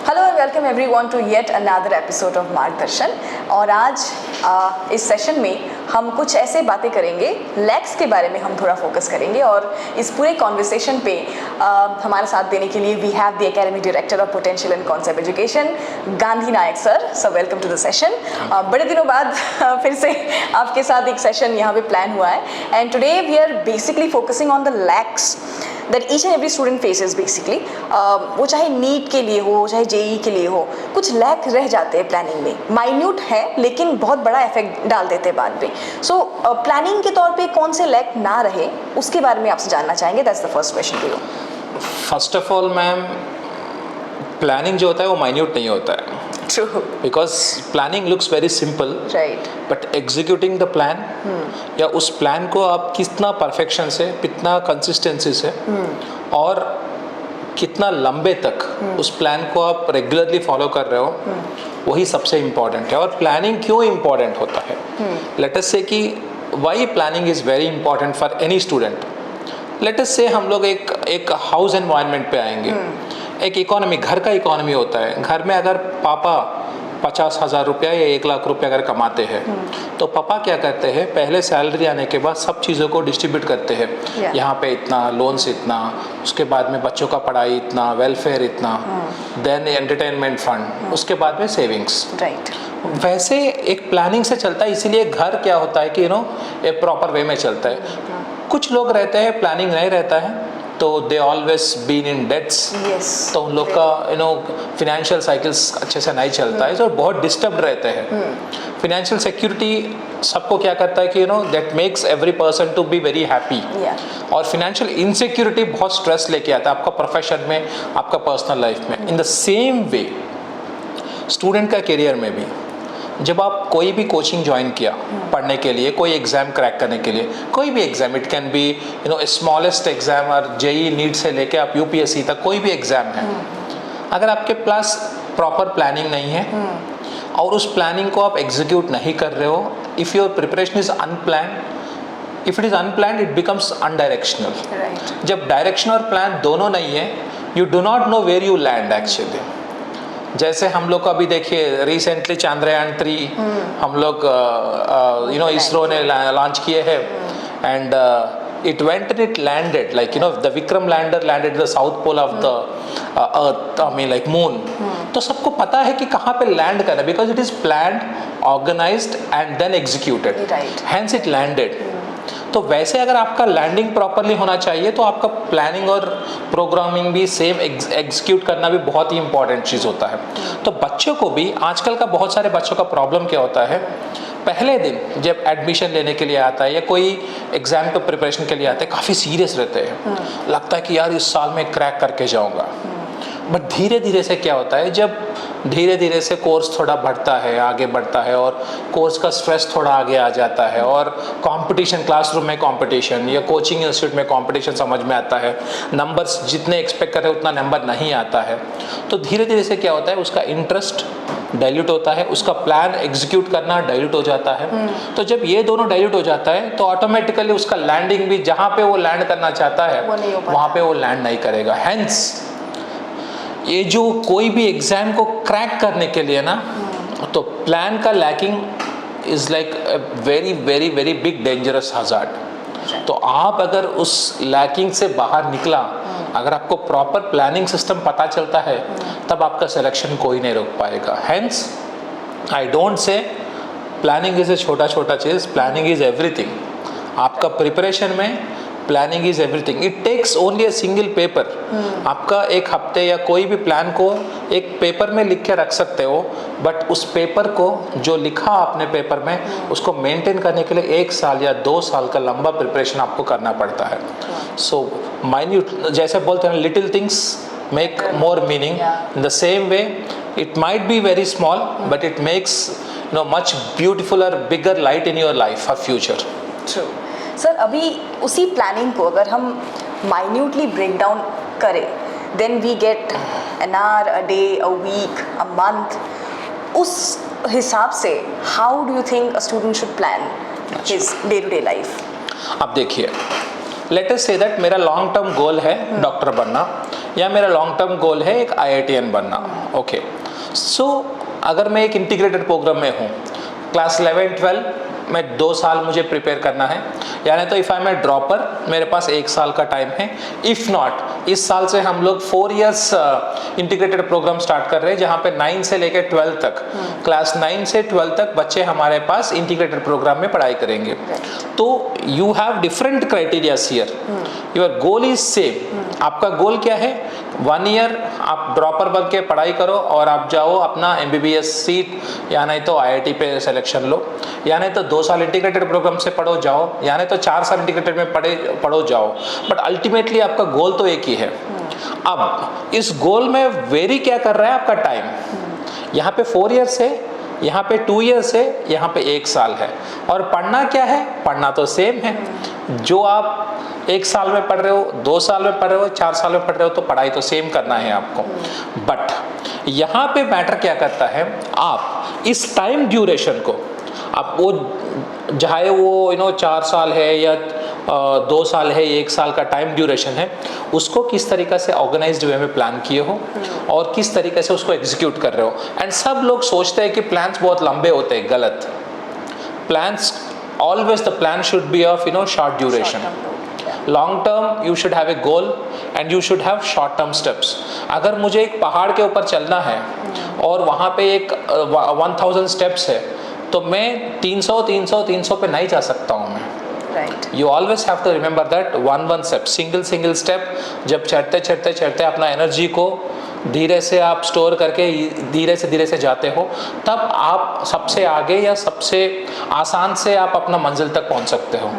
Hello and welcome everyone to yet another episode of Margdarshan. और आज इस सेशन में हम कुछ ऐसे बातें करेंगे, लैक्स के बारे में हम थोड़ा फोकस करेंगे। और इस पूरे कॉन्वर्सेशन पे हमारे साथ देने के लिए we have the academic director of potential and concept education, Gandhi Nayak sir. So welcome to the session. बड़े दिनों बाद फिर से आपके साथ एक सेशन यहाँ पे प्लान हुआ है and today we are basically focusing on the lacks that each and every student faces basically. वो चाहे नीट के लिए हो, चाहे जेई के लिए हो, कुछ लैक रह जाते हैं प्लानिंग में। माइन्यूट है लेकिन बहुत बड़ा इफेक्ट डाल देते हैं बाद में। सो प्लानिंग के तौर पे कौन से लैक ना रहे उसके बारे में आपसे जानना चाहेंगे। That's the first question to you. First of all ma'am, planning जो होता है वो माइन्यूट नहीं होता है। True. Because planning looks very simple, Right. But executing the plan या उस प्लान को आप कितना परफेक्शन से, कितना कंसिस्टेंसी से और कितना लंबे तक उस प्लान को आप रेगुलरली फॉलो कर रहे हो, वही सबसे इम्पॉर्टेंट है। और प्लानिंग क्यों इम्पॉर्टेंट होता है, लेट अस से कि why planning is very important for any student. Let us say हम लोग एक हाउस एनवायरनमेंट पे आएंगे। एक इकोनॉमी, घर का इकोनॉमी होता है। घर में अगर पापा 50,000 रुपया या 1 लाख रुपया अगर कमाते हैं तो पापा क्या करते हैं, पहले सैलरी आने के बाद सब चीज़ों को डिस्ट्रीब्यूट करते हैं। यहाँ पे इतना, लोन्स इतना, उसके बाद में बच्चों का पढ़ाई इतना, वेलफेयर इतना, देन एंटरटेनमेंट फंड, उसके बाद में सेविंग्स। राइट। वैसे एक प्लानिंग से चलता है, इसीलिए घर क्या होता है कि एक प्रॉपर वे में चलता है। कुछ लोग रहते हैं प्लानिंग नहीं रहता है तो they always been in debts. तो उन लोग का फिनेंशियल साइकिल्स अच्छे से नहीं चलता है, तो बहुत डिस्टर्ब रहते हैं। फिनेंशियल सिक्योरिटी सबको क्या करता है कि that makes every person to be very happy. और फिनेंशियल इनसिक्योरिटी बहुत स्ट्रेस लेके आता है आपका प्रोफेशन में, आपका पर्सनल लाइफ में। इन द सेम वे स्टूडेंट का करियर में भी, जब आप कोई भी कोचिंग ज्वाइन किया पढ़ने के लिए, कोई एग्ज़ाम क्रैक करने के लिए, कोई भी exam, it can be smallest exam और जेई नीट से लेके आप यूपीएससी तक कोई भी एग्ज़ाम है, अगर आपके पास प्रॉपर प्लानिंग नहीं है और उस प्लानिंग को आप एग्जीक्यूट नहीं कर रहे हो, if your preparation is unplanned, if it is unplanned it becomes undirectional. जब डायरेक्शन और प्लान दोनों नहीं है, you do not know where you land actually. जैसे हम लोग को अभी देखिए रिसेंटली चंद्रयान 3 हम लोग इसरो ने लॉन्च किए हैं and it went and it landed, like the Vikram lander landed the south pole of the earth, I mean like moon. तो सबको पता है कि कहाँ पे लैंड करना है, because it is planned, organized and then executed. Right. Hence it landed. तो वैसे अगर आपका लैंडिंग प्रॉपरली होना चाहिए तो आपका प्लानिंग और प्रोग्रामिंग भी सेम एग्जीक्यूट करना भी बहुत ही इंपॉर्टेंट चीज़ होता है। तो बच्चों को भी, आजकल का बहुत सारे बच्चों का प्रॉब्लम क्या होता है, पहले दिन जब एडमिशन लेने के लिए आता है या कोई एग्जाम पे प्रिपरेशन के लिए आता है, काफ़ी सीरियस रहते हैं, लगता है कि यार इस साल में क्रैक करके जाऊँगा। बट धीरे धीरे से क्या होता है, जब धीरे धीरे से कोर्स थोड़ा बढ़ता है, आगे बढ़ता है और कोर्स का स्ट्रेस थोड़ा आगे आ जाता है और कंपटीशन, क्लासरूम में कंपटीशन या कोचिंग इंस्टीट्यूट में कंपटीशन समझ में आता है, नंबर्स जितने एक्सपेक्ट कर रहे उतना नंबर नहीं आता है, तो धीरे धीरे से क्या होता है, उसका इंटरेस्ट डाइल्यूट होता है, उसका प्लान एग्जीक्यूट करना डाइल्यूट हो जाता है। तो जब ये दोनों डाइल्यूट हो जाता है तो ऑटोमेटिकली उसका लैंडिंग भी जहाँ पे वो लैंड करना चाहता है वहाँ पे वो लैंड नहीं करेगा। हेंस ये जो कोई भी एग्जाम को क्रैक करने के लिए ना, तो प्लान का lacking is like a very very very big dangerous hazard. तो आप अगर उस लैकिंग से बाहर निकला, अगर आपको प्रॉपर प्लानिंग सिस्टम पता चलता है, तब आपका सिलेक्शन कोई नहीं रोक पाएगा। Hence I don't say planning is a छोटा छोटा चीज़, प्लानिंग इज एवरीथिंग। आपका प्रिपरेशन में planning is everything. It takes only a single paper. आपका एक हफ्ते या कोई भी प्लान को एक पेपर में लिख के रख सकते हो, बट उस पेपर को जो लिखा आपने पेपर में, उसको मेंटेन करने के लिए 1 साल या 2 साल का लंबा प्रिपरेशन आपको करना पड़ता है। सो माइन्यूट, जैसे बोलते हैं little things make more meaning, in the same way it might be very small but it makes much beautifuler bigger light in your life for future. True sir. अभी उसी प्लानिंग को अगर हम माइन्यूटली ब्रेक डाउन करें, then we get an hour, a day, a week, a month. उस हिसाब से how do you think a student should plan his day to day life? अब देखिए, लेट अस से दैट मेरा long term goal है doctor बनना, या मेरा लॉन्ग टर्म गोल है एक IITian बनना। ओके, सो अगर मैं एक इंटीग्रेटेड प्रोग्राम में हूँ, क्लास 11-12 में 2 साल मुझे प्रिपेयर करना है, यानी तो if I am a dropper मेरे पास 1 साल का टाइम है। इफ़ नॉट, इस साल से हम लोग 4 इयर्स इंटीग्रेटेड प्रोग्राम स्टार्ट कर रहे हैं, जहाँ पे 9 से लेकर 12 तक, क्लास 9 से 12 तक बच्चे हमारे पास इंटीग्रेटेड प्रोग्राम में पढ़ाई करेंगे। तो you have different criterias here, your goal is same. आपका गोल क्या है? 1 ईयर आप ड्रॉपर बन के पढ़ाई करो और आप जाओ अपना MBBS सीट, या नहीं तो IIT पे सिलेक्शन लो, या नहीं तो 2 साल इंटीग्रेटेड प्रोग्राम से पढ़ो जाओ, या नहीं तो 4 साल इंटीग्रेटेड में पढ़ो जाओ, बट अल्टीमेटली आपका गोल तो एक ही है। अब इस गोल में वेरी क्या कर रहा है आपका टाइम? यहाँ पे 4 इयर्स है, यहाँ पे 2 इयर्स है, यहाँ पे 1 साल है, और पढ़ना क्या है? पढ़ना तो सेम है। जो आप 1 साल में पढ़ रहे हो, 2 साल में पढ़ रहे हो, 4 साल में पढ़ रहे हो, तो पढ़ाई तो सेम करना है आपको। बट यहाँ पे मैटर क्या करता है, आप इस टाइम ड्यूरेशन को, आप वो चाहे वो 4 साल है या 2 साल है, 1 साल का टाइम ड्यूरेशन है, उसको किस तरीके से ऑर्गेनाइज्ड वे में प्लान किए हो और किस तरीके से उसको एग्जीक्यूट कर रहे हो। एंड सब लोग सोचते हैं कि प्लान्स बहुत लंबे होते हैं, गलत। Plans, always the plan should be of short duration. Long term you should have a goal and you should have short term steps. अगर मुझे एक पहाड़ के ऊपर चलना है और वहाँ पे एक 1000 steps है, तो मैं 300 पे नहीं जा सकता हूँ मैं। Right. You always have to remember that one step, single step। जब चढ़ते अपना एनर्जी को धीरे से आप स्टोर करके धीरे से जाते हो, तब आप सबसे आगे या सबसे आसान से आप अपना मंजिल तक पहुंच सकते हो।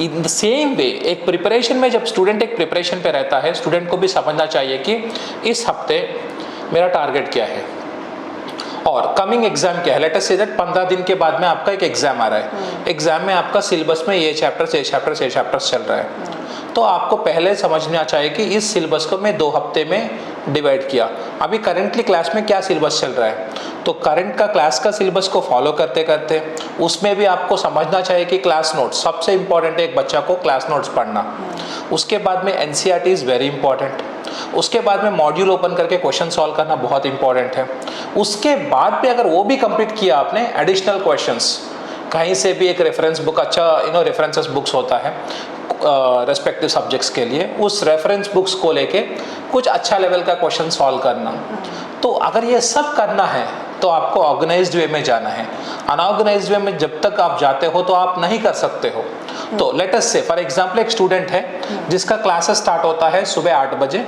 इन द सेम वे एक प्रिपरेशन में जब स्टूडेंट एक प्रिपरेशन पे रहता है, स्टूडेंट को भी समझना चाहिए कि इस हफ्ते मेरा टारगेट क्या है और कमिंग एग्जाम क्या है। लेट अस से दैट 15 दिन के बाद में आपका एक एग्जाम आ रहा है, एग्जाम में आपका सिलेबस में ये चैप्टर्स चल रहा है, तो आपको पहले समझना चाहिए कि इस सिलेबस को मैं 2 हफ्ते में डिवाइड किया। अभी करेंटली क्लास में क्या सिलेबस चल रहा है, तो करंट का क्लास का सिलेबस को फॉलो करते करते उसमें भी आपको समझना चाहिए कि क्लास नोट्स सबसे इंपॉर्टेंट है, एक बच्चा को क्लास नोट्स पढ़ना। उसके बाद में NCERT इज़ वेरी इंपॉर्टेंट। उसके बाद में मॉड्यूल ओपन करके क्वेश्चन सॉल्व करना बहुत इंपॉर्टेंट है। उसके बाद भी अगर वो भी कंप्लीट किया आपने, एडिशनल क्वेश्चंस कहीं से भी एक रेफरेंस बुक, अच्छा रेफरेंसेस बुक्स होता है रेस्पेक्टिव सब्जेक्ट्स के लिए, उस रेफरेंस बुक्स को लेके कुछ अच्छा लेवल का क्वेश्चन सॉल्व करना। तो अगर ये सब करना है तो आपको ऑर्गेनाइज्ड वे में जाना है। अनऑर्गेनाइज्ड वे में जब तक आप जाते हो तो आप नहीं कर सकते हो। तो लेट अस से फॉर एग्जांपल एक स्टूडेंट है जिसका क्लासेस स्टार्ट होता है सुबह 8 बजे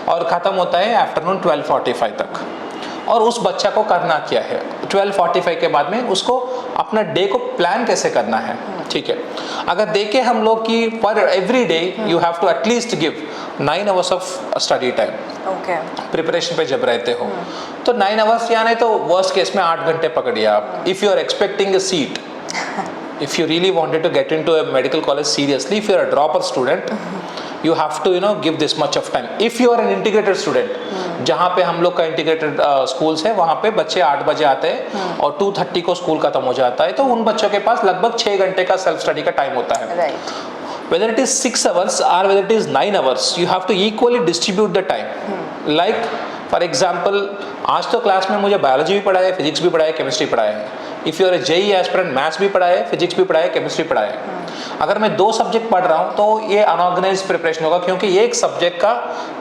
और ख़त्म होता है आफ्टरनून 12:45 तक, और उस बच्चा को करना क्या है 12:45 के बाद में उसको अपना डे को प्लान कैसे करना है। ठीक है, अगर देखें हम लोग कि पर every day you have to at least give 9 hours of study time. Okay, preparation पे जब रहते हो तो 9 आवर्स, या नहीं तो वर्स्ट केस में 8 घंटे पकड़िए आप। If you are expecting a seat, if you really wanted to get into a medical college seriously, if you are a dropper student, you have to give this much of time. If you are an integrated student, जहाँ पे हम लोग का integrated schools है, वहाँ पे बच्चे 8 बजे आते हैं और 2:30 को स्कूल खत्म हो जाता है, तो उन बच्चों के पास लगभग 6 घंटे का सेल्फ स्टडी का टाइम होता है। Right. Whether it is 6 hours or whether it is 9 hours, you have to equally distribute the time. Like for example, आज तो क्लास में मुझे बायोलॉजी भी पढ़ाया है, फिजिक्स भी पढ़ाया है, केमिस्ट्री पढ़ाया है। If you are a JEE aspirant, maths भी पढ़ाया है, फिजिक्स भी पढ़ाया है, केमिस्ट्री पढ़ाया है। अगर मैं 2 सब्जेक्ट पढ़ रहा हूँ तो ये अनऑर्गेनाइज्ड प्रिपरेशन होगा, क्योंकि एक सब्जेक्ट का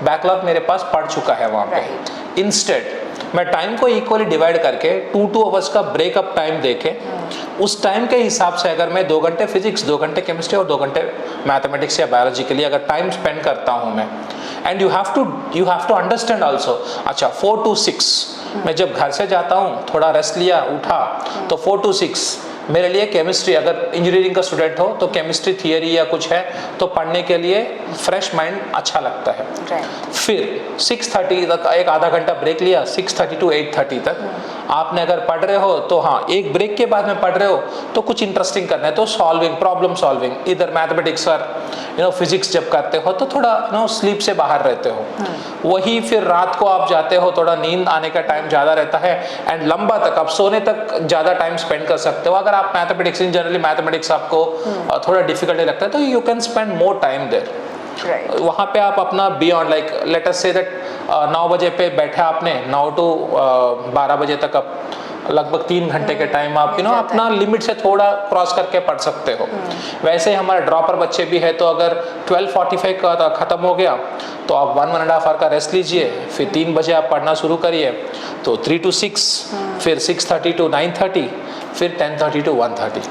बैकलॉग मेरे पास पढ़ चुका है वहाँ पे। इंस्टेड मैं टाइम को इक्वली डिवाइड करके 2 आवर्स का ब्रेकअप टाइम देके उस टाइम के हिसाब से अगर मैं 2 घंटे फिजिक्स, 2 घंटे केमिस्ट्री और 2 घंटे मैथमेटिक्स या बायोलॉजी के लिए अगर टाइम स्पेंड करता हूँ मैं, and you have to understand also. अच्छा, 4 to 6 मैं जब घर से जाता हूँ, थोड़ा रेस्ट लिया, उठा, तो 4 to 6 मेरे लिए केमिस्ट्री, अगर इंजीनियरिंग का स्टूडेंट हो तो केमिस्ट्री थियरी या कुछ है तो पढ़ने के लिए फ्रेश माइंड अच्छा लगता है। फिर 6:30 तक एक आधा घंटा ब्रेक लिया, 6:30 to 8:30 तक आपने अगर पढ़ रहे हो तो हाँ, एक ब्रेक के बाद में पढ़ रहे हो तो कुछ इंटरेस्टिंग करना है, तो सॉल्विंग, प्रॉब्लम सॉल्विंग, इधर मैथमेटिक्स और फिजिक्स जब करते हो तो थोड़ा स्लीप से बाहर रहते हो। वही फिर रात को आप जाते हो, थोड़ा नींद आने का टाइम ज़्यादा रहता है एंड लंबा तक आप सोने तक ज़्यादा टाइम स्पेंड कर सकते हो। अगर आप मैथमेटिक्स, इन जनरली मैथमेटिक्स आपको थोड़ा डिफिकल्ट लगता है तो you can spend more time there. Right. वहाँ पे आप अपना beyond like late us say that 9 बजे पे बैठे आपने 9 to 12 बजे तक आप लगभग 3 घंटे के टाइम आप अपना लिमिट से थोड़ा क्रॉस करके पढ़ सकते हो। वैसे ही हमारे ड्रॉपर बच्चे भी है, तो अगर 12:45 का ख़त्म हो गया तो आप 1.5 आवर का रेस्ट लीजिए, फिर 3 बजे आप पढ़ना शुरू करिए, तो 3 to 6, फिर 6:30 to 9:30, फिर 10:30 to 1:30।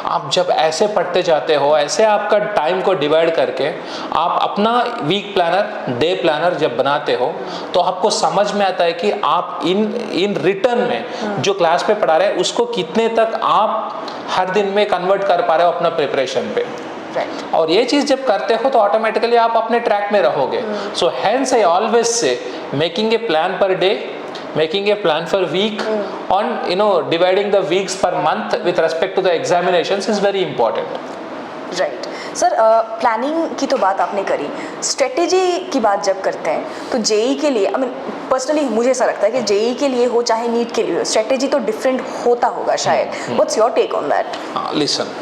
आप जब ऐसे पढ़ते जाते हो, ऐसे आपका टाइम को डिवाइड करके आप अपना वीक प्लानर, डे प्लानर जब बनाते हो, तो आपको समझ में आता है कि आप इन रिटर्न में जो क्लास में पढ़ा रहे हैं उसको कितने तक आप हर दिन में कन्वर्ट कर पा रहे हो अपना प्रिपरेशन पे। और ये चीज़ जब करते हो तो ऑटोमेटिकली आप अपने ट्रैक में रहोगे। So hence I always say making a plan per day, making a plan for week, on dividing the weeks per month with respect to the examinations is very important. Right sir, planning की तो बात आपने करी, strategy की बात जब करते हैं तो जेई के लिए, आई मीन पर्सनली मुझे ऐसा लगता है कि जेई के लिए हो चाहे नीट के लिए हो, स्ट्रेटेजी तो डिफरेंट होता होगा शायद। What's your take on that? Listen,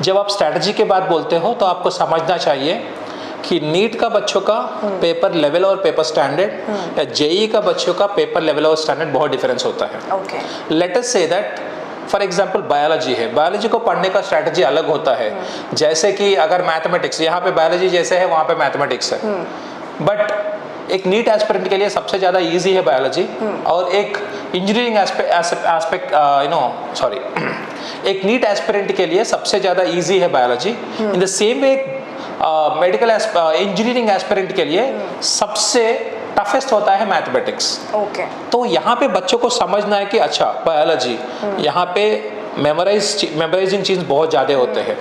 जब आप स्ट्रेटेजी के बात बोलते हो तो आपको समझना चाहिए कि नीट का बच्चों का पेपर लेवल और पेपर स्टैंडर्ड या जेई का बच्चों का पेपर लेवल और स्टैंडर्ड बहुत डिफरेंस होता है। Late us say that for example biology है, बायोलॉजी को पढ़ने का स्ट्रैटेजी अलग होता है। जैसे कि अगर मैथमेटिक्स, यहाँ पे बायोलॉजी जैसे है वहाँ पे मैथमेटिक्स है, बट एक नीट एस्पिरेंट के लिए सबसे ज़्यादा ईजी है बायोलॉजी, और एक इंजीनियरिंग एस्पेक्ट एक नीट एस्पिरेंट के लिए सबसे ज़्यादा ईजी है biology. In the same way medical engineering aspirant के लिए सबसे टफेस्ट होता है मैथमेटिक्स। तो यहाँ पे बच्चों को समझना है कि अच्छा बायोलॉजी, यहाँ पे मेमोराइजिंग चीज बहुत ज्यादा होते हैं।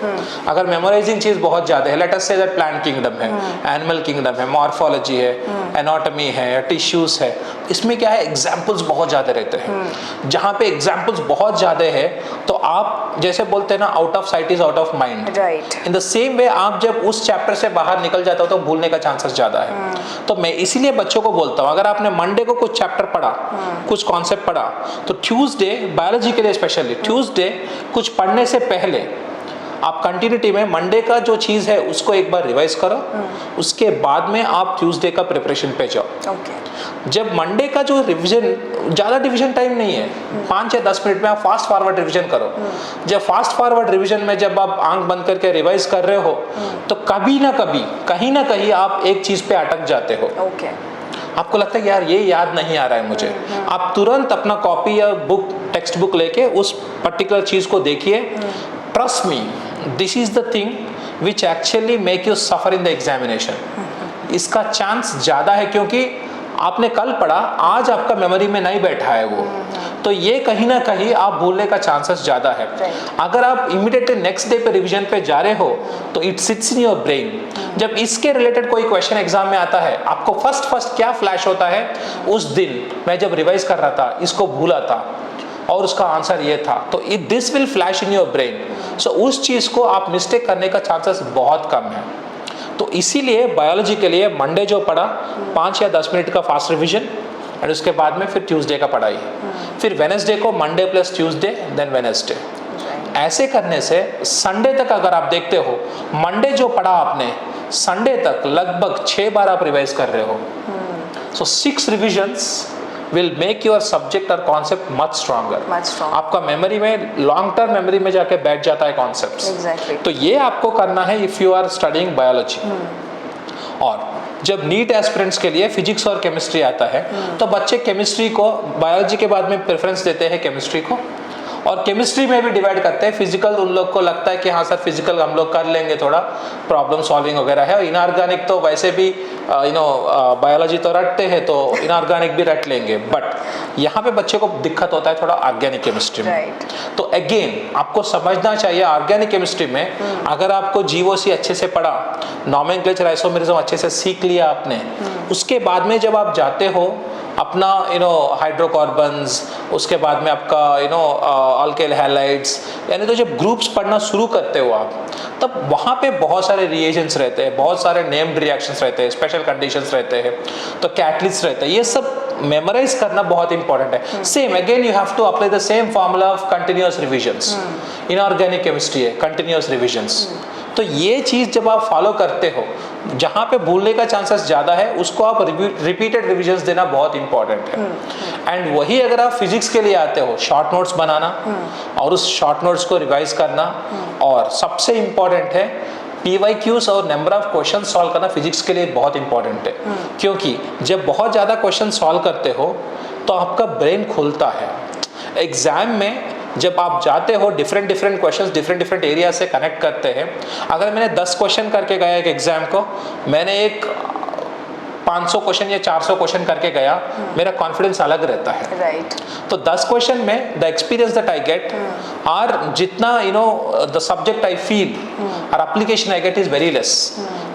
अगर मेमोराइजिंग चीज बहुत ज्यादा है, late us say that plant kingdom है, एनिमल किंगडम है, मॉर्फोलॉजी है, एनाटॉमी है, टिश्यूज है, इसमें क्या है एग्जांपल्स बहुत ज्यादा रहते हैं। जहाँ पे एग्जांपल्स बहुत ज्यादा है तो आप जैसे बोलते हैं ना, out of site is out of mind. In the same वे आप जब उस चैप्टर से बाहर निकल जाते हो तो भूलने का चांसेस ज्यादा है। तो मैं इसीलिए बच्चों को बोलता हूँ, अगर आपने मंडे को कुछ चैप्टर पढ़ा, कुछ कॉन्सेप्ट पढ़ा, तो ट्यूसडे बायोलॉजी के लिए स्पेशली ट्यूसडे कुछ पढ़ने से पहले आप कंटिन्यूटी में मंडे का जो चीज है उसको एक बार रिवाइज करो, उसके बाद में आप ट्यूसडे का प्रिपरेशन पे जाओ। जब मंडे का जो रिवीजन, ज्यादा रिवीजन टाइम नहीं है, 5 या 10 मिनट में आप फास्ट फॉरवर्ड रिवीजन करो। जब फास्ट फॉरवर्ड रिवीजन में जब आप आंख बंद करके रिवाइज कर रहे हो तो कभी ना कभी कहीं ना कहीं आप एक चीज पे अटक जाते हो। आपको लगता है कि यार ये याद नहीं आ रहा है मुझे, आप तुरंत अपना कॉपी या बुक, टेक्स्ट बुक लेके उस पर्टिकुलर चीज को देखिए। Trust me, this is the thing which actually make you suffer in the examination. इसका चांस ज्यादा है क्योंकि आपने कल पढ़ा, आज आपका मेमोरी में नहीं बैठा है वो, तो ये कहीं ना कहीं आप भूलने का चांसेस ज्यादा है। अगर आप इमीडिएटली नेक्स्ट डे पे रिवीजन पे जा रहे हो तो it sits in your brain. जब इसके रिलेटेड कोई क्वेश्चन एग्जाम में आता है, आपको फर्स्ट क्या फ्लैश होता है, उस दिन मैं जब रिवाइज कर रहा था इसको भूला था और उसका आंसर ये था, तो this will flash in your brain. So उस चीज को आप मिस्टेक करने का चांसेस बहुत कम है। तो इसीलिए बायोलॉजी के लिए मंडे जो पढ़ा 5 या 10 मिनट का फास्ट रिवीजन, और उसके बाद में फिर ट्यूसडे का पढ़ाई, फिर वेडनेसडे को Monday plus Tuesday then Wednesday. ऐसे करने से संडे तक अगर आप देखते हो, मंडे जो पढ़ा आपने संडे तक लगभग 6 बार आप रिवाइज कर रहे हो। सो 6 revisions will make your subject or concept much stronger. आपका मेमोरी में, लॉन्ग टर्म मेमोरी में जाके बैठ जाता है कॉन्सेप्ट्स। तो ये आपको करना है if you are studying biology. और जब नीट एस्पिरेंट्स के लिए फिजिक्स और केमिस्ट्री आता है तो बच्चे केमिस्ट्री को बायोलॉजी के बाद में प्रेफरेंस देते हैं केमिस्ट्री को, और केमिस्ट्री में भी डिवाइड करते हैं। फिजिकल उन लोग को लगता है कि हाँ सर फिजिकल हम लोग कर लेंगे, थोड़ा प्रॉब्लम सॉल्विंग वगैरह है, और इनऑर्गेनिक तो वैसे भी बायोलॉजी तो रटते हैं तो इनऑर्गेनिक भी रट लेंगे। बट यहाँ पे बच्चे को दिक्कत होता है थोड़ा ऑर्गेनिक केमिस्ट्री में। तो अगेन आपको समझना चाहिए ऑर्गेनिक केमिस्ट्री में अगर आपको जीओसी अच्छे से पढ़ा, नॉमेनक्लेचर आइसोमेरिज्म अच्छे से सीख लिया आपने, उसके बाद में जब आप जाते हो अपना हाइड्रोकार्बन्स, उसके बाद में आपका अल्केल हैलाइड्स, यानी तो जब ग्रुप्स पढ़ना शुरू करते हो आप, तब वहाँ पे बहुत सारे रिएजेंट्स रहते हैं, बहुत सारे नेम्ड रिएक्शंस रहते हैं, स्पेशल कंडीशंस रहते हैं, तो कैटलिस्ट रहते हैं। ये सब मेमोराइज करना बहुत इंपॉर्टेंट है। Same again you have to apply the same formula of continuous revisions. Inorganic chemistry है कंटिन्यूअस रिविजन्स, तो ये चीज़ जब आप फॉलो करते हो, जहाँ पे भूलने का चांसेस ज़्यादा है उसको आप रिपीटेड रिविजन्स देना बहुत इंपॉर्टेंट है। एंड वही अगर आप फिजिक्स के लिए आते हो, शॉर्ट नोट्स बनाना और उस शॉर्ट नोट्स को रिवाइज करना, और सबसे इंपॉर्टेंट है PYQs और नंबर ऑफ क्वेश्चन सॉल्व करना फिजिक्स के लिए बहुत इंपॉर्टेंट है। क्योंकि जब बहुत ज़्यादा क्वेश्चन सॉल्व करते हो तो आपका ब्रेन खुलता है। एग्जाम में जब आप जाते हो डिफरेंट क्वेश्चंस डिफरेंट एरिया से कनेक्ट करते हैं। अगर मैंने 10 क्वेश्चन करके गया एक एग्जाम को, मैंने एक 500 क्वेश्चन या 400 क्वेश्चन करके गया, मेरा कॉन्फिडेंस अलग रहता है। राइट। तो 10 क्वेश्चन में the experience that I get और जितना द सब्जेक्ट आई फील और application I get is very less,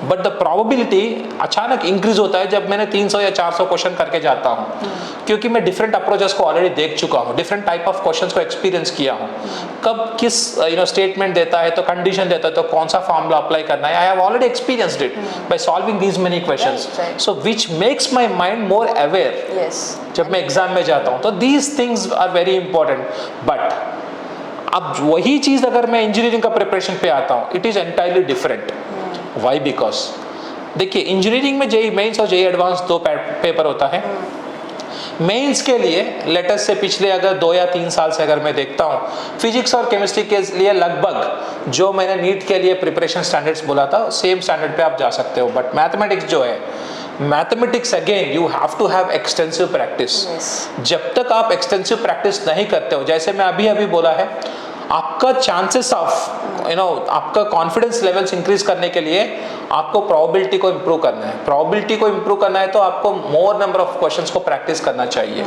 but the probability अचानक इंक्रीज होता है जब मैंने 300 या 400 क्वेश्चन करके जाता हूँ, क्योंकि मैं डिफरेंट अप्रोचेस को ऑलरेडी देख चुका हूँ, डिफरेंट टाइप ऑफ क्वेश्चंस को एक्सपीरियंस किया हूँ। कब किस स्टेटमेंट देता है तो कंडीशन देता है तो कौन सा फॉर्मूला अप्लाई करना है, I have already experienced it by solving these many questions, so which makes my mind more aware जब मैं एग्जाम में जाता हूँ। तो these things are very important. But अब वही चीज अगर मैं इंजीनियरिंग का प्रिपरेशन पे आता हूँ, it is entirely different. Why? Because देखिए, इंजीनियरिंग में जेई मेंस और जेई एडवांस 2 पेपर होता है। मेंस के लिए लेटेस्ट से पिछले अगर 2 या 3 साल से अगर मैं देखता हूँ, फिजिक्स और केमिस्ट्री के लिए लगभग जो मैंने नीट के लिए प्रिपरेशन स्टैंडर्ड्स बोला था, सेम स्टैंडर्ड पे आप जा सकते हो। बट मैथमेटिक्स जो है, mathematics again you have to have extensive practice. जब तक आप एक्सटेंसिव प्रैक्टिस नहीं करते हो, जैसे मैं अभी बोला है, आपका चांसेस ऑफ आपका कॉन्फिडेंस लेवल्स इंक्रीज करने के लिए आपको प्रोबेबिलिटी को इंप्रूव करना है। प्रोबेबिलिटी को इंप्रूव करना है तो आपको मोर नंबर ऑफ क्वेश्चंस को प्रैक्टिस करना चाहिए।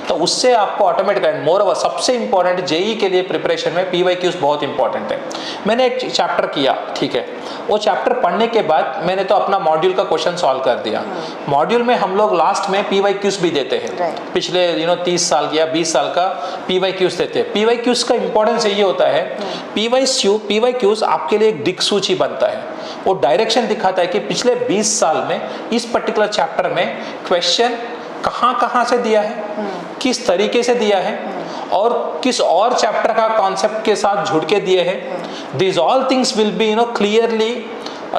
तो उससे आपको ऑटोमेटिक एंड मोर ओवर सबसे इंपॉर्टेंट जेई के लिए प्रिपरेशन में PYQs बहुत इंपॉर्टेंट है। मैंने एक चैप्टर किया, ठीक है, वो चैप्टर पढ़ने के बाद मैंने तो अपना मॉड्यूल का क्वेश्चन सॉल्व कर दिया। मॉड्यूल में हम लोग लास्ट में PYQs भी देते हैं, पिछले 30 साल या 20 साल का PYQs देते हैं। PYQs का इंपॉर्टेंस यही होता है, PYQs आपके लिए एक दिक्सूची बनता है, वो डायरेक्शन दिखाता है कि पिछले 20 साल में इस पर्टिकुलर चैप्टर में क्वेश्चन कहाँ से दिया है, किस तरीके से दिया है और किस और चैप्टर का कॉन्सेप्ट के साथ जुड़ के दिए हैं। These all things will be clearly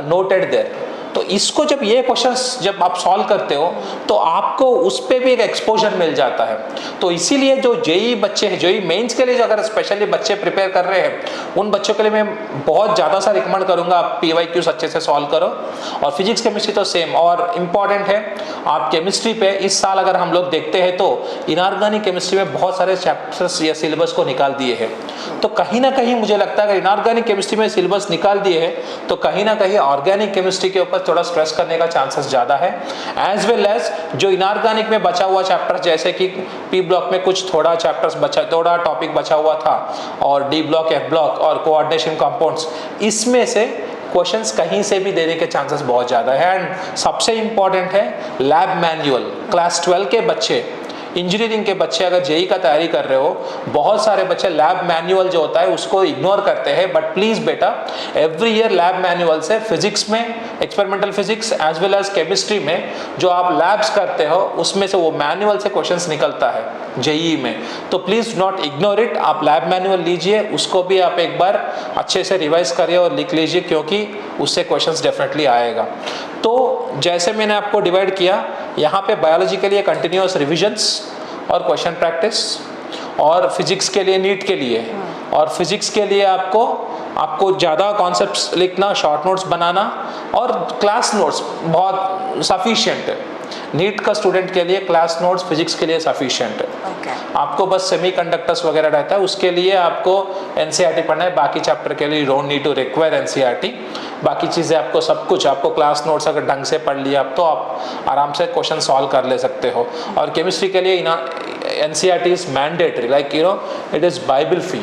noted there. तो इसको जब ये क्वेश्चंस जब आप सॉल्व करते हो तो आपको उस पर भी एक एक्सपोजर मिल जाता है। तो इसीलिए जो जेई बच्चे हैं, जेई मेंस के लिए जो अगर स्पेशली बच्चे प्रिपेयर कर रहे हैं, उन बच्चों के लिए मैं बहुत ज़्यादा सा रिकमेंड करूँगा, आप PYQs अच्छे से सॉल्व करो। और फिजिक्स केमिस्ट्री तो सेम। और इम्पॉर्टेंट है, आप केमिस्ट्री पे इस साल अगर हम लोग देखते हैं तो इनऑर्गेनिक केमिस्ट्री में बहुत सारे चैप्टर्स या सिलेबस को निकाल दिए हैं। तो कहीं ना कहीं मुझे लगता है अगर इनऑर्गेनिक केमिस्ट्री में सिलेबस निकाल दिए हैं तो कहीं ना कहीं ऑर्गेनिक केमिस्ट्री के ऊपर थोड़ा स्ट्रेस करने का चांसेस ज़्यादा है। एज वेल एज जो इनऑर्गेनिक में बचा हुआ चैप्टर, जैसे कि पी ब्लॉक में कुछ थोड़ा टॉपिक बचा हुआ था, और डी ब्लॉक, एफ ब्लॉक और कोऑर्डिनेशन कंपाउंड्स, इसमें से क्वेश्चंस कहीं से भी देने के चांसेस बहुत ज़्यादा है। एंड सबसे इंपॉर्टेंट है लैब मैनुअल। क्लास 12 के बच्चे, इंजीनियरिंग के बच्चे अगर जेई का तैयारी कर रहे हो, बहुत सारे बच्चे लैब मैनुअल जो होता है उसको इग्नोर करते हैं। बट प्लीज़ बेटा, एवरी ईयर लैब मैनुअल से फिजिक्स में, experimental physics as well as chemistry में जो आप लैब्स करते हो उसमें से वो मैनुअल से क्वेश्चंस निकलता है जेई में। तो प्लीज़ नॉट इग्नोर इट। आप लैब मैनुअल लीजिए, उसको भी आप एक बार अच्छे से रिवाइज करिए और लिख लीजिए, क्योंकि उससे क्वेश्चंस डेफिनेटली आएगा। तो जैसे मैंने आपको डिवाइड किया, यहाँ पे बायोलॉजी के लिए कंटिन्यूअस रिविजन्स और क्वेश्चन प्रैक्टिस, और फिजिक्स के लिए नीट के लिए, और फिजिक्स के लिए आपको ज़्यादा कॉन्सेप्ट्स लिखना, शॉर्ट नोट्स बनाना, और क्लास नोट्स बहुत सफिशिएंट है। नीट का स्टूडेंट के लिए क्लास नोट्स फिजिक्स के लिए सफिशिएंट है। आपको बस सेमीकंडक्टर्स वगैरह रहता है, उसके लिए आपको एनसीईआरटी पढ़ना है। बाकी चैप्टर के लिए you don't need to require NCERT. बाकी चीज़ें आपको सब कुछ, आपको क्लास नोट्स अगर ढंग से पढ़ लिया आप तो आप आराम से क्वेश्चन सॉल्व कर ले सकते हो। और केमिस्ट्री के लिए NCERT is mandatory, like it is Bible for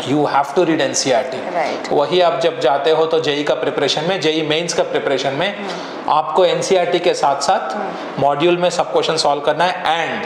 you have to read NCERT. वही आप जब जाते हो तो जेई का प्रिपरेशन में, जेई मेंस का प्रिपरेशन में आपको एनसीईआरटी के साथ साथ मॉड्यूल में सब क्वेश्चन सॉल्व करना है। एंड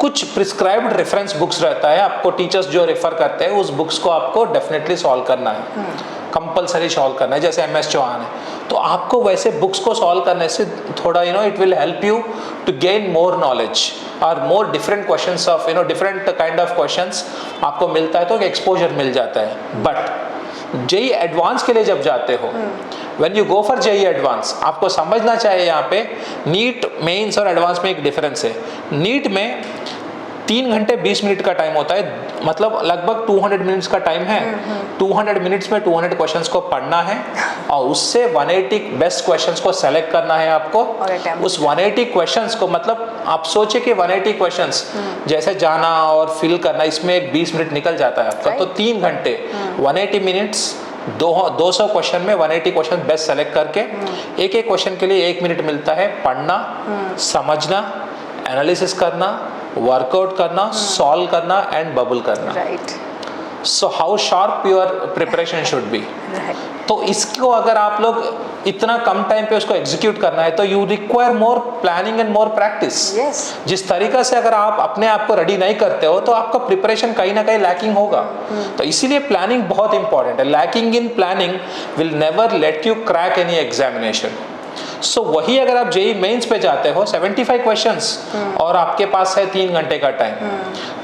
कुछ प्रिस्क्राइब्ड रेफरेंस बुक्स रहता है, आपको टीचर्स जो रेफर करते हैं उस बुक्स को आपको डेफिनेटली सॉल्व करना है, कंपलसरी सॉल्व करना है। जैसे MS चौहान है, तो आपको वैसे बुक्स को सॉल्व करने से थोड़ा it will help you to gain more knowledge और more different questions of different kind of questions आपको मिलता है, तो एक्सपोजर मिल जाता है। बट जेई एडवांस के लिए जब जाते हो, when you go for JEE advance, आपको समझना चाहिए यहाँ पे नीट, मेंस और एडवांस में एक डिफरेंस है। नीट में 3 घंटे 20 मिनट का टाइम होता है, मतलब लगभग 200 मिनट्स का टाइम है। 200 मिनट्स में 200 क्वेश्चंस को पढ़ना है और उससे 180 बेस्ट क्वेश्चंस को सेलेक्ट करना है आपको। उस 180 क्वेश्चंस को, मतलब आप सोचे कि 180 क्वेश्चंस जैसे जाना और फिल करना, इसमें एक 20 मिनट निकल जाता है आपका, तो 3 घंटे 180 मिनट्स 200 क्वेश्चन में 180 क्वेश्चन बेस्ट सेलेक्ट करके एक एक क्वेश्चन के लिए 1 मिनट मिलता है। पढ़ना, समझना, एनालिसिस करना, वर्कआउट करना, सॉल्व करना एंड बबल करना। Right. So how sharp your preparation should be. तो इसको अगर आप लोग इतना कम टाइम पे उसको एग्जीक्यूट करना है तो you require more planning and more practice. जिस तरीका से अगर आप अपने आप को रेडी नहीं करते हो तो आपका प्रिपरेशन कहीं ना कहीं लैकिंग होगा। तो इसीलिए प्लानिंग बहुत इंपॉर्टेंट है। Lacking in planning will never let you crack any examination. So वही अगर आप जेई मेंस पे जाते हो 75 क्वेश्चंस और आपके पास है 3 घंटे का टाइम,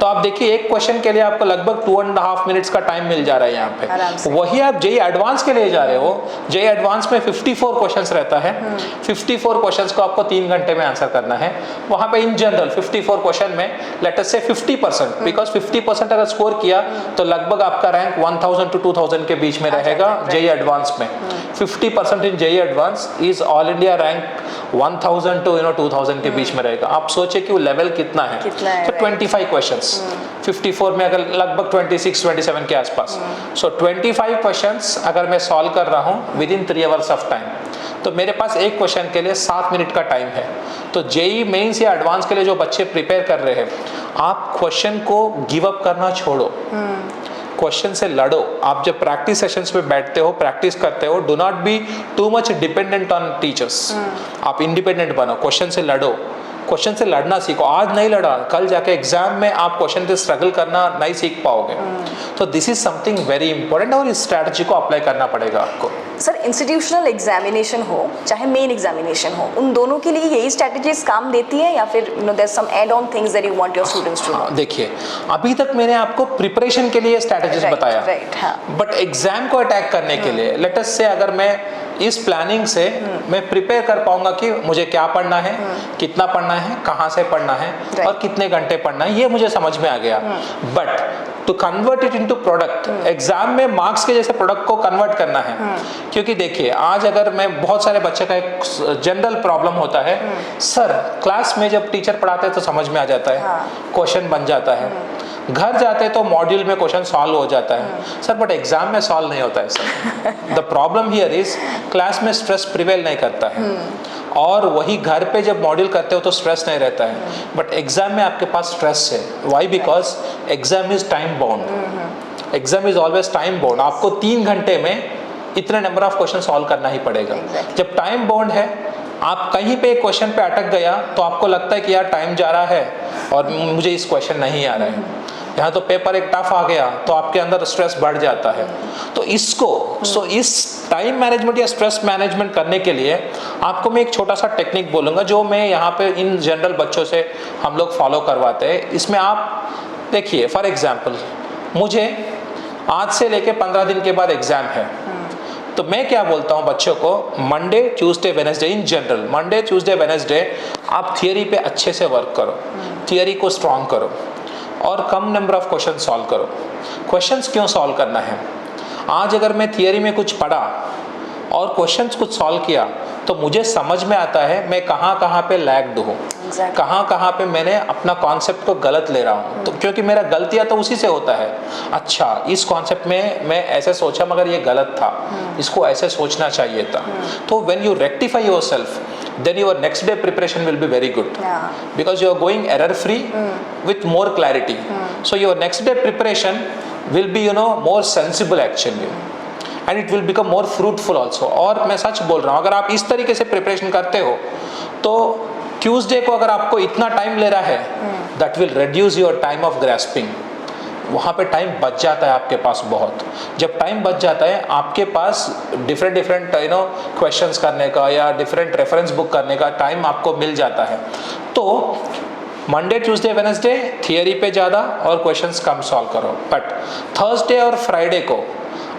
तो आप देखिए एक क्वेश्चन के लिए आपको लगभग 2.5 मिनट्स का टाइम मिल जा रहा है यहाँ पे। वही आप जेई एडवांस के लिए जा रहे हो, जेई एडवांस में 54 क्वेश्चंस रहता है। 54 क्वेश्चंस को आपको 3 घंटे में आंसर करना है। वहाँ पे इन जनरल 54 क्वेश्चन में लेट अस से 50%, बिकॉज 50% अगर स्कोर किया तो लगभग आपका रैंक 1000 to 2000 के बीच में रहेगा जेई एडवांस में। 50% in JEE advance is all India rank 1000 to 2000 के बीच में रहेगा। आप सोचे कि वो लेवल कितना है। तो 25 क्वेश्चंस 54 में अगर लगभग 26-27 के आसपास। सो 25 क्वेश्चंस अगर मैं सॉल्व कर रहा हूँ with in 3 hours of time, तो मेरे पास एक क्वेश्चन के लिए 7 मिनट का टाइम है। तो जेई मेंस या एडवांस के लिए जो बच्चे प्रिपेयर कर रहे हैं, आप क्वेश्चन को गिव अप करना छोड़ो, क्वेश्चन से लड़ो। आप जब प्रैक्टिस सेशंस में बैठते हो, प्रैक्टिस करते हो, do not be too much dependent on teachers. आप इंडिपेंडेंट बनो, क्वेश्चन से लड़ो, क्वेश्चन से लड़ना सीखो। आज नहीं लड़ा, कल जाके एग्जाम में आप क्वेश्चन से स्ट्रगल करना नहीं सीख पाओगे। तो this is something very important और इस स्ट्रैटेजी को अप्लाई करना पड़ेगा आपको। सर, इंस्टीट्यूशनल एग्जामिनेशन हो चाहे मेन एग्जामिनेशन हो, उन दोनों के लिए यही स्ट्रैटेजीज काम देती है या फिर there some add on things that you want your students to know? देखिए, अभी तक मैंने आपको प्रिपरेशन के लिए स्ट्रैटेजीज बताया, बट एग्जाम को अटैक करने के लिए लेट अस से अगर मैं इस प्लानिंग से मैं प्रिपेयर कर पाऊंगा कि मुझे क्या पढ़ना है, कितना पढ़ना है, कहाँ से पढ़ना है और कितने घंटे पढ़ना है, ये मुझे समझ में आ गया। But to convert it into product, exam में मार्क्स के जैसे प्रोडक्ट को कन्वर्ट करना है। क्योंकि देखिए, आज अगर मैं बहुत सारे बच्चे का एक जनरल प्रॉब्लम होता है, सर क्लास में जब टीचर पढ़ाते हैं तो समझ में आ जाता है, क्वेश्चन बन जाता है, घर जाते तो मॉड्यूल में क्वेश्चन सॉल्व हो जाता है सर, बट एग्जाम में सॉल्व नहीं होता है sir. The problem here is class में स्ट्रेस प्रिवेल नहीं करता है और वही घर पे जब मॉड्यूल करते हो तो स्ट्रेस नहीं रहता है, बट एग्जाम में आपके पास स्ट्रेस है। Why? Because exam is time bound. Exam is always time bound. आपको 3 घंटे में इतने नंबर ऑफ क्वेश्चन सॉल्व करना ही पड़ेगा। जब टाइम बाउंड है, आप कहीं पे एक क्वेश्चन पे अटक गया तो आपको लगता है कि यार टाइम जा रहा है और मुझे इस क्वेश्चन नहीं आ रहा है, यहाँ तो पेपर एक टफ आ गया तो आपके अंदर स्ट्रेस बढ़ जाता है। तो इसको इस टाइम मैनेजमेंट या स्ट्रेस मैनेजमेंट करने के लिए आपको मैं एक छोटा सा टेक्निक बोलूँगा जो मैं यहाँ पे इन जनरल बच्चों से हम लोग फॉलो करवाते हैं। इसमें आप देखिए, फॉर एग्जाम्पल मुझे आज से लेके 15 दिन के बाद एग्जाम है, तो मैं क्या बोलता हूँ बच्चों को, Monday Tuesday Wednesday, in general Monday Tuesday Wednesday आप थियरी पे अच्छे से वर्क करो, थियरी को स्ट्रॉन्ग करो और कम नंबर ऑफ क्वेश्चन सॉल्व करो। क्वेश्चंस क्यों सॉल्व करना है? आज अगर मैं थियरी में कुछ पढ़ा और क्वेश्चंस कुछ सॉल्व किया तो मुझे समझ में आता है मैं कहाँ पे लैग्ड हूँ, कहाँ पे मैंने अपना कॉन्सेप्ट को गलत ले रहा हूँ। तो क्योंकि मेरा गलतियाँ तो उसी से होता है, अच्छा इस कॉन्सेप्ट में मैं ऐसे सोचा मगर ये गलत था, इसको ऐसे सोचना चाहिए था। तो when you rectify yourself, then your next day preparation will be very good, because you are going error free with more clarity. So your next day preparation will be more sensible actually, and it will become more fruitful also. और मैं सच बोल रहा हूँ, अगर आप इस तरीके से प्रिपरेशन करते हो तो ट्यूसडे को अगर आपको इतना टाइम ले रहा है, that will reduce your time of grasping. वहाँ पे टाइम बच जाता है आपके पास बहुत। जब टाइम बच जाता है आपके पास डिफरेंट क्वेश्चंस करने का या डिफरेंट रेफरेंस बुक करने का टाइम आपको मिल जाता है। तो मंडे ट्यूसडे वेडनेसडे थियरी पे ज़्यादा और क्वेश्चंस कम सॉल्व करो, बट थर्सडे और फ्राइडे को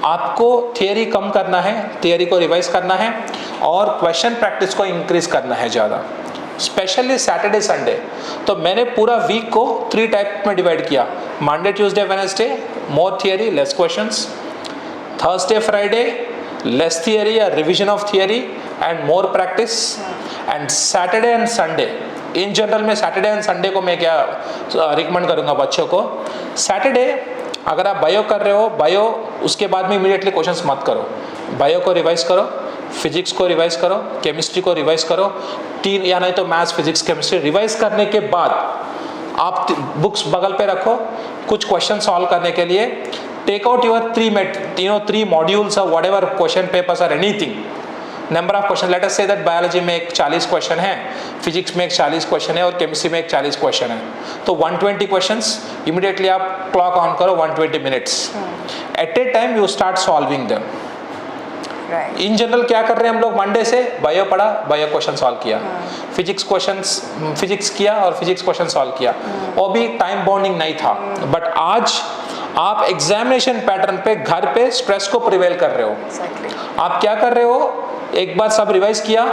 आपको थियरी कम करना है, थियरी को रिवाइज करना है और क्वेश्चन प्रैक्टिस को इंक्रीज करना है ज़्यादा, स्पेशली सैटरडे संडे। तो मैंने पूरा वीक को 3 टाइप में डिवाइड किया, Monday Tuesday Wednesday more theory less questions, Thursday Friday less theory या revision of theory and more practice, and Saturday and Sunday in general में सैटरडे एंड संडे को मैं क्या रिकमेंड करूँगा बच्चों को, सैटरडे अगर आप बायो कर रहे हो, बायो उसके बाद में इमीडिएटली क्वेश्चंस मत करो, बायो को रिवाइज करो, फिजिक्स को रिवाइज करो, केमिस्ट्री को रिवाइज करो, 3 या नहीं तो मैथ्स फिजिक्स केमिस्ट्री रिवाइज करने के बाद आप बुक्स बगल पे रखो, कुछ क्वेश्चन सॉल्व करने के लिए टेक आउट योर 3 मॉड्यूल्स और वट एवर क्वेश्चन पेपर्स और anything, number of question, late us say that biology में एक 40 क्वेश्चन है, फिजिक्स में एक 40 क्वेश्चन है और केमिस्ट्री में एक 40 क्वेश्चन है, तो 120 क्वेश्चंस इमीडिएटली आप क्लॉक ऑन करो 120 minutes, at a time you start solving them. In general क्या कर रहे हैं हम लोग, मंडे से बायो पढ़ा, बायो क्वेश्चन सॉल्व किया, फिजिक्स किया और फिजिक्स क्वेश्चन सॉल्व किया, वो भी टाइम बाउंडिंग नहीं था। बट आज आप एग्जामिनेशन पैटर्न पे घर पे स्ट्रेस को प्रिवेल कर रहे हो। आप क्या कर रहे हो, एक बार सब रिवाइज किया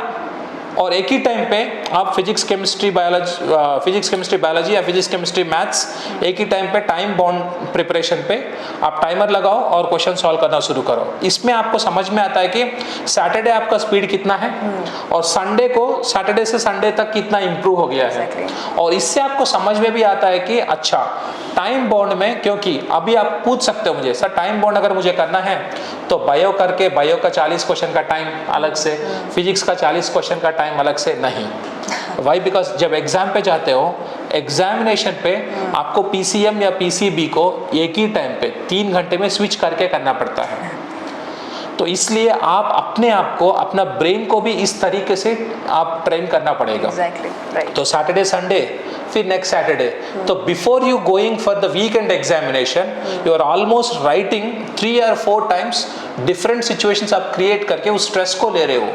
और एक ही टाइम पे आप फिजिक्स केमिस्ट्री बायोलॉजी या फिजिक्स केमिस्ट्री मैथ्स एक ही टाइम पे टाइम बाउंड प्रिपरेशन पे आप टाइमर लगाओ और क्वेश्चन सॉल्व करना शुरू करो। इसमें आपको समझ में आता है कि सैटरडे आपका स्पीड कितना है और संडे को सैटरडे से संडे तक कितना इम्प्रूव हो गया है, और इससे आपको समझ में भी आता है कि अच्छा टाइम बाउंड में, क्योंकि अभी आप पूछ सकते हो मुझे सर टाइम बाउंड अगर मुझे करना है तो बायो करके बायो का 40 क्वेश्चन का टाइम अलग से, फिजिक्स का 40 क्वेश्चन का टाइम अलग से नहीं। वाई? बिकॉज जब एग्जाम पे जाते हो, एग्जामिनेशन पे आपको पीसीएम या पीसीबी को एक ही टाइम पे 3 घंटे में स्विच करके करना पड़ता है, तो इसलिए आप अपने आप को, अपना ब्रेन को भी इस तरीके से आप ट्रेन करना पड़ेगा। right. तो सैटरडे संडे फिर नेक्स्ट सैटरडे, तो before you going for the weekend examination you are almost writing 3 or 4 times different situations आप क्रिएट करके उस स्ट्रेस को ले रहे हो,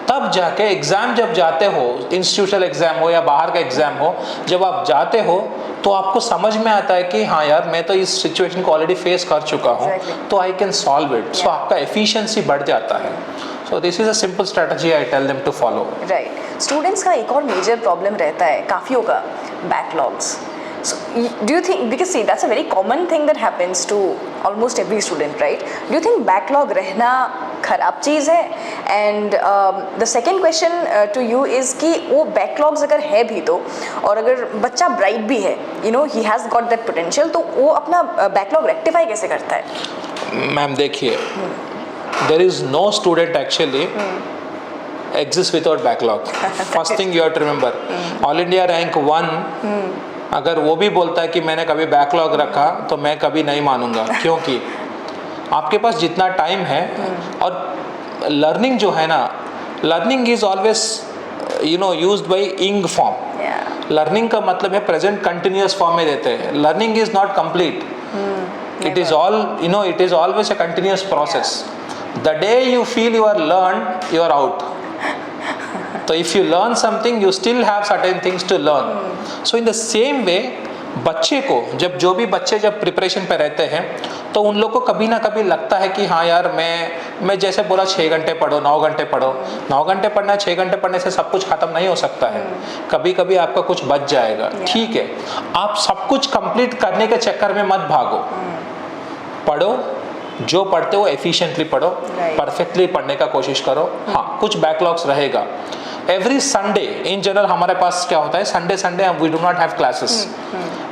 तब जाके एग्जाम जब जाते हो, इंस्टीट्यूशनल एग्जाम हो या बाहर का एग्जाम हो, जब आप जाते हो तो आपको समझ में आता है कि हाँ यार मैं तो इस सिचुएशन को ऑलरेडी फेस कर चुका हूँ, तो I can solve it. So आपका एफिशिएंसी बढ़ जाता है। So this is a simple strategy I tell them to follow. Right. Students का एक और मेजर प्रॉब्लम रहता है काफियों का, backlogs. So, do you think, because see that's a very common thing that happens to almost every student, right? Do you think backlog रहना खराब चीज़ है? And the second question to you is कि वो backlogs अगर है भी तो, और अगर बच्चा bright भी है, you know he has got that potential, तो वो अपना backlog rectify कैसे करता है? मैम देखिए, there is no student actually exists without backlog. First thing you have to remember, All India rank 1 अगर वो भी बोलता है कि मैंने कभी बैकलॉग रखा तो मैं कभी नहीं मानूंगा, क्योंकि आपके पास जितना टाइम है, और लर्निंग जो है ना, learning is always used by ing form. Learning का मतलब है प्रेजेंट कंटिन्यूअस फॉर्म में देते हैं। Learning is not complete, it is it is always a continuous process. The day you feel you are learn, you are out. So if you learn something, you still have certain things to learn. So in the same way, बच्चे को जो भी बच्चे जब preparation पे रहते हैं तो उन लोग को कभी ना कभी लगता है कि हाँ यार मैं जैसे बोला 6 घंटे पढ़ो, 9 घंटे पढ़ो। 9 घंटे पढ़ना, 6 घंटे पढ़ने से सब कुछ खत्म नहीं हो सकता है। कभी कभी आपका कुछ बच जाएगा, ठीक है। आप सब कुछ कंप्लीट करने के चक्कर में मत भागो, पढ़ो, जो पढ़ते हो एफिशिएंटली पढ़ो, परफेक्टली पढ़ने का कोशिश करो। हाँ, कुछ बैकलॉग्स रहेगा। एवरी संडे इन जनरल हमारे पास क्या होता है, Sunday we do not have classes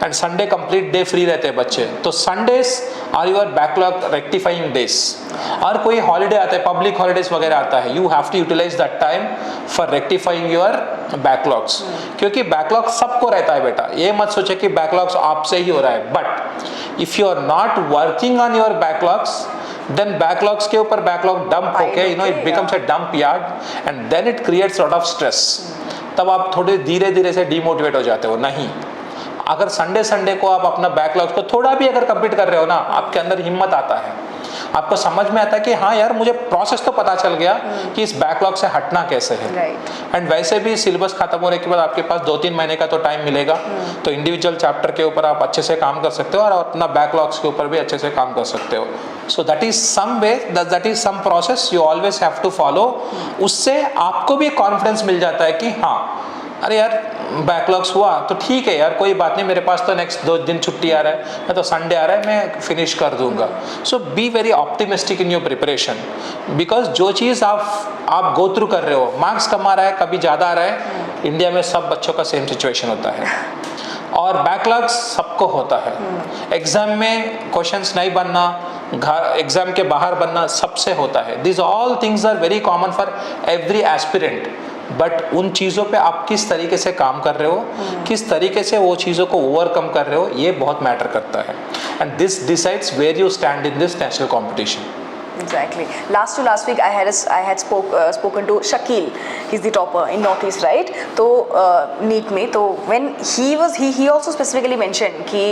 and Sunday complete day free रहते हैं बच्चे, तो Sundays are your backlog rectifying days. और कोई हॉलीडे आता है, पब्लिक हॉलीडेज वगैरह आता है, you have to utilise that time for rectifying your backlogs. क्योंकि बैकलॉग सबको रहता है बेटा, ये मत सोचे कि बैकलॉग्स आपसे ही हो रहा है। But if you are not working on your backlogs, then backlogs के ऊपर backlog dump होके it becomes a dump yard and then it creates lot of stress। तब आप थोड़े धीरे धीरे से डिमोटिवेट हो जाते हो। नहीं, अगर संडे को आप अपना बैकलॉग को थोड़ा भी अगर कंप्लीट कर रहे हो ना, आपके अंदर हिम्मत आता है, आपको समझ में आता है कि हाँ यार मुझे प्रोसेस तो पता चल गया कि इस बैकलॉग से हटना कैसे है। एंड वैसे भी सिलेबस खत्म होने के बाद आपके पास 2-3 महीने का तो टाइम मिलेगा, तो इंडिविजुअल चैप्टर के ऊपर आप अच्छे से काम कर सकते हो और अपना बैकलॉग्स के ऊपर भी अच्छे से काम कर सकते हो। So that is some way, that is some process you always have to follow. उससे आपको भी कॉन्फिडेंस मिल जाता है कि हाँ अरे यार बैकलॉग्स हुआ तो ठीक है यार, कोई बात नहीं, मेरे पास तो नेक्स्ट 2 दिन छुट्टी आ रहा है, मैं तो संडे आ रहा है, मैं फिनिश कर दूंगा। So be very optimistic in your preparation, because जो चीज़ आप गो थ्रू कर रहे हो, मार्क्स कम आ रहा है, कभी ज़्यादा आ रहा है, इंडिया में सब बच्चों का सेम सिचुएशन होता है और बैकलॉग्स सबको होता है। एग्जाम में क्वेश्चंस नहीं बनना, एग्जाम के बाहर बनना सबसे होता है। This all things are very common for every aspirant, but उन चीज़ों पे आप किस तरीके से काम कर रहे हो, किस तरीके से वो चीज़ों को ओवरकम कर रहे हो, ये बहुत मैटर करता है। And this decides where you stand in this national competition. Exactly. Last week I had spoken to Shakil. He's the topper in Northeast, right? तो NEET में, तो when he also specifically mentioned कि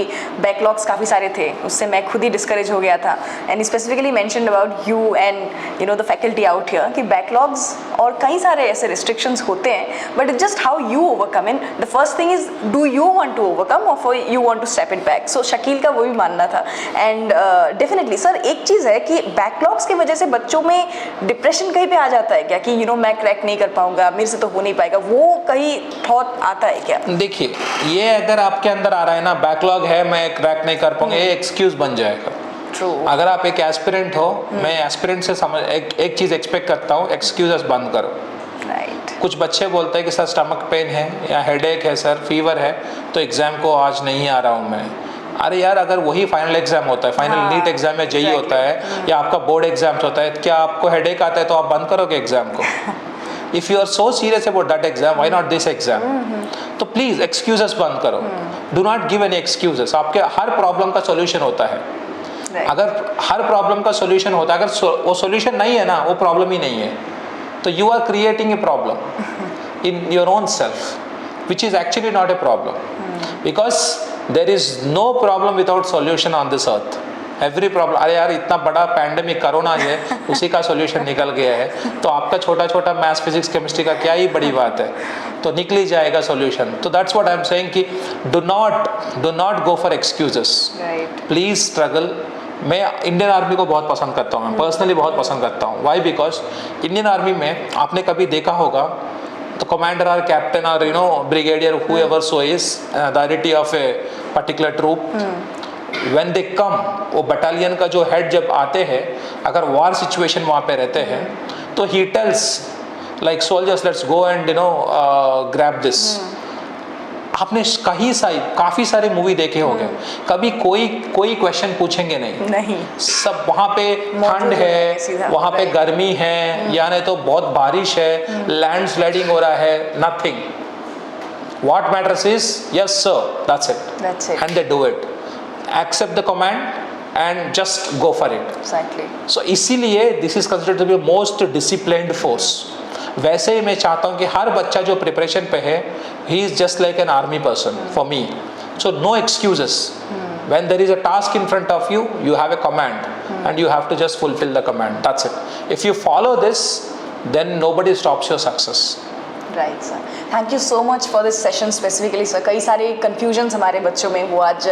backlogs काफ़ी सारे थे, उससे मैं खुद ही discourage हो गया था, and he specifically mentioned about you and you know the faculty out here कि backlogs और कई सारे ऐसे restrictions होते हैं, but it's just how you overcome it. The first thing is, do you want to overcome or for you want to step it back? So Shakil का वो भी मानना था, and definitely sir एक चीज़ है कि backlogs की वजह से बच्चों में डिप्रेशन कहीं पे आ जाता है क्या कि यू नो मैं क्रैक नहीं कर पाऊंगा, मेरे से तो हो नहीं पाएगा, वो कहीं थॉट आता है क्या? देखिए, ये अगर आपके अंदर आ रहा है ना बैकलॉग है, मैं क्रैक नहीं कर पाऊंगा, ये एक्सक्यूज बन जाएगा। True. अगर आप एक एस्पिरेंट हो, मैं एस्पिरेंट से एक चीज एक्सपेक्ट करता हूँ, एक्सक्यूजेस बंद करो। Right. कुछ बच्चे बोलते हैं कि सर स्टमक पेन है या हेडेक है, सर फीवर है, तो एग्जाम को आज नहीं आ रहा हूँ मैं। अरे यार, अगर वही फाइनल एग्जाम होता है, फाइनल नीट एग्जाम या जेई होता है या आपका बोर्ड एग्जाम्स होता है, क्या आपको हेडेक आता है तो आप बंद करोगे एग्जाम को? If you are so serious about that exam, why not this exam? तो प्लीज एक्सक्यूजेस बंद करो, do not give any excuses. आपके हर प्रॉब्लम का सोल्यूशन होता है। अगर हर प्रॉब्लम का सोल्यूशन होता है, अगर वो सोल्यूशन नहीं है ना, वो प्रॉब्लम ही नहीं है, तो you are creating a problem in your own self, which is actually not a problem, because there is no problem without solution on this earth. Every problem, अरे यार इतना बड़ा पैंडेमिक कोरोना है, उसी का सॉल्यूशन निकल गया है, तो आपका छोटा छोटा मैथ्स फिजिक्स केमिस्ट्री का क्या ही बड़ी बात है, तो निकल ही जाएगा सॉल्यूशन। तो that's what I am saying कि do not go for excuses, please struggle. मैं इंडियन आर्मी को बहुत पसंद करता हूँ, पर्सनली बहुत पसंद करता हूँ। वाई? बिकॉज इंडियन आर्मी में आपने कभी देखा होगा, the commander or captain or you know brigadier, whoever so is the authority of a particular troop, when they come, वो बटालियन का जो हेड जब आते हैं, अगर वार सिचुएशन वहाँ पे रहते हैं, तो he tells like soldiers, let's go and you know grab this. आपने काफी सारी मूवी देखे होंगे, कभी कोई क्वेश्चन पूछेंगे नहीं, सब वहाँ पे ठंड है, वहाँ पे गर्मी है, या नहीं तो बहुत बारिश है, लैंड स्लाइडिंग हो रहा है, nothing. What matters is yes sir, that's it, and they do it, accept the command and just go for it. So इसीलिए this is considered to be most disciplined force. वैसे ही मैं चाहता हूँ कि हर बच्चा जो प्रिपरेशन पे है, he is just like an army person for me. So no excuses. When there is a task in front of you, you have a command and you have to just fulfill the command. That's it. If you follow this, then nobody stops your success. Right sir, thank you so much for this session specifically sir. कई सारे confusions हमारे बच्चों में वो आज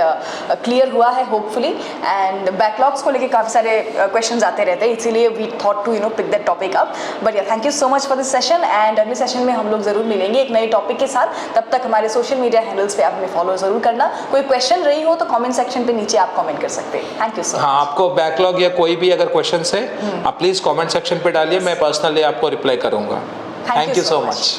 clear हुआ है hopefully, and backlogs को लेके काफ़ी सारे क्वेश्चंस आते रहते हैं, इसीलिए we thought to you know pick that topic up. But yeah thank you so much for this session, and अगले सेशन में हम लोग ज़रूर मिलेंगे एक नए टॉपिक के साथ। तब तक हमारे सोशल मीडिया हैंडल्स पे आप हमें फॉलो ज़रूर करना। कोई क्वेश्चन रही हो तो कॉमेंट सेक्शन पे नीचे आप कॉमेंट कर सकते हैं। Thank you sir. हाँ, आपको बैकलॉग या कोई भी अगर क्वेश्चन है, आप प्लीज़ कॉमेंट सेक्शन पे डालिए, मैं पर्सनली आपको रिप्लाई करूँगा। Thank you so much.